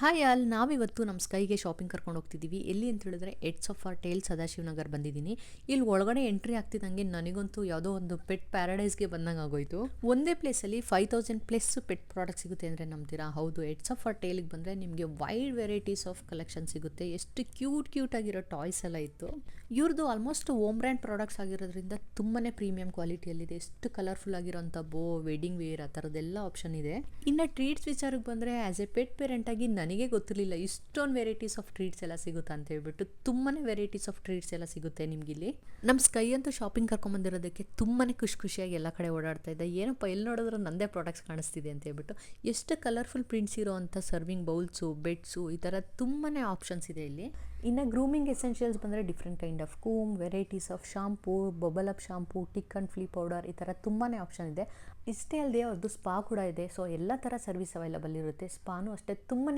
Hi ನಾವಿವತ್ತು ನಮ್ಮ ಸ್ಕೈಗೆ shopping ಕರ್ಕೊಂಡು ಹೋಗ್ತಿದ್ದೀವಿ. ಎಲ್ಲಿ ಅಂತ ಹೇಳಿದ್ರೆ ಎಟ್ಸ್ ಆಫ್ ಆರ್ ಟೇಲ್ ಸದಾಶಿವನಗರ್ ಬಂದಿದ್ದೀನಿ. ಇಲ್ಲಿ ಒಳಗಡೆ ಎಂಟ್ರಿ ಆಗ್ತಿದ್ದಂಗೆ ನನಗಂತೂ ಯಾವುದೋ ಒಂದು ಪೆಟ್ ಪ್ಯಾರಡೈಸ್ಗೆ ಬಂದಂಗೆ ಆಗೋಯ್ತು. ಒಂದೇ ಪ್ಲೇಸಲ್ಲಿ 5000 ಪ್ಲಸ್ ಪೆಟ್ ಪ್ರಾಡಕ್ಟ್ ಸಿಗುತ್ತೆ ಅಂದರೆ ನಂಬ್ತೀರಾ? ಹೌದು, ಎಟ್ಸ್ ಆಫ್ ಆರ್ ಟೇಲಿಗೆ ಬಂದರೆ ನಿಮಗೆ ವೈಡ್ ವೆರೈಟೀಸ್ ಆಫ್ ಕಲೆಕ್ಷನ್ ಸಿಗುತ್ತೆ. ಎಷ್ಟು ಕ್ಯೂಟ್ ಆಗಿರೋ ಟಾಯ್ಸ್ ಎಲ್ಲ ಇತ್ತು. ಇವ್ರದ್ದು ಆಲ್ಮೋಸ್ಟ್ ಓಮ್ ಬ್ರ್ಯಾಂಡ್ ಪ್ರಾಡಕ್ಟ್ಸ್ ಆಗಿರೋದ್ರಿಂದ ತುಂಬಾ ಪ್ರೀಮಿಯಂ ಕ್ವಾಲಿಟಿಯಲ್ಲಿದೆ. ಎಷ್ಟು ಕಲರ್ಫುಲ್ ಆಗಿರೋಂಥ ವೆಡ್ಡಿಂಗ್ ವೇರ್ ಆ ಥರದ್ದೆಲ್ಲ ಆಪ್ಷನ್ ಇದೆ. ಇನ್ನು ಟ್ರೀಟ್ಸ್ ವಿಚಾರಕ್ಕೆ ಬಂದರೆ ಆ್ಯಸ್ ಎ ಪೆಟ್ ಪೇರೆಂಟ್ ಆಗಿ ನನಗೆ ಗೊತ್ತಿರಲಿಲ್ಲ ಇಷ್ಟೊಂದು ವೆರೈಟೀಸ್ ಆಫ್ ಟ್ರೀಟ್ಸ್ ಎಲ್ಲ ಸಿಗುತ್ತೆ ಅಂತ ಹೇಳ್ಬಿಟ್ಟು. ತುಂಬಾ ವೆರೈಟೀಸ್ ಆಫ್ ಟ್ರೀಟ್ಸ್ ಎಲ್ಲ ಸಿಗುತ್ತೆ ನಿಮಗಿಲ್ಲಿ. ನಮ್ಮ ಸ್ಕೈ ಅಂತೂ ಶಾಪಿಂಗ್ ಕರ್ಕೊಂಬಂದಿರೋದಕ್ಕೆ ತುಂಬಾ ಖುಷಿಯಾಗಿ ಎಲ್ಲ ಕಡೆ ಓಡಾಡ್ತಾ ಇದ್ದೆ. ಏನಪ್ಪ ಎಲ್ಲಿ ನೋಡಿದ್ರು ನಂದೇ ಪ್ರಾಡಕ್ಟ್ಸ್ ಕಾಣಿಸ್ತಿದೆ ಅಂತ ಹೇಳ್ಬಿಟ್ಟು. ಎಷ್ಟು ಕಲರ್ಫುಲ್ ಪ್ರಿಂಟ್ಸ್ ಇರೋ ಅಂಥ ಸರ್ವಿಂಗ್ ಬೌಲ್ಸು, ಬೆಡ್ಸು, ಈ ಥರ ತುಂಬಾ ಆಪ್ಷನ್ಸ್ ಇದೆ ಇಲ್ಲಿ. ಇನ್ನು ಗ್ರೂಮಿಂಗ್ ಎಸೆನ್ಷಿಯಲ್ಸ್ ಬಂದರೆ different kind of ಕೂಮ್, varieties of shampoo, bubble up shampoo, tick and flee powder, ಈ ಥರ ತುಂಬಾ ಆಪ್ಷನ್ ಇದೆ. ಇಷ್ಟೇ ಅಲ್ಲದೆ ಅವ್ರದ್ದು ಸ್ಪಾ ಕೂಡ ಇದೆ. ಸೊ ಎಲ್ಲ ಥರ ಸರ್ವಿಸ್ ಅವೈಲಬಲ್ ಇರುತ್ತೆ. ಸ್ಪಾನು ಅಷ್ಟೇ ತುಂಬಾ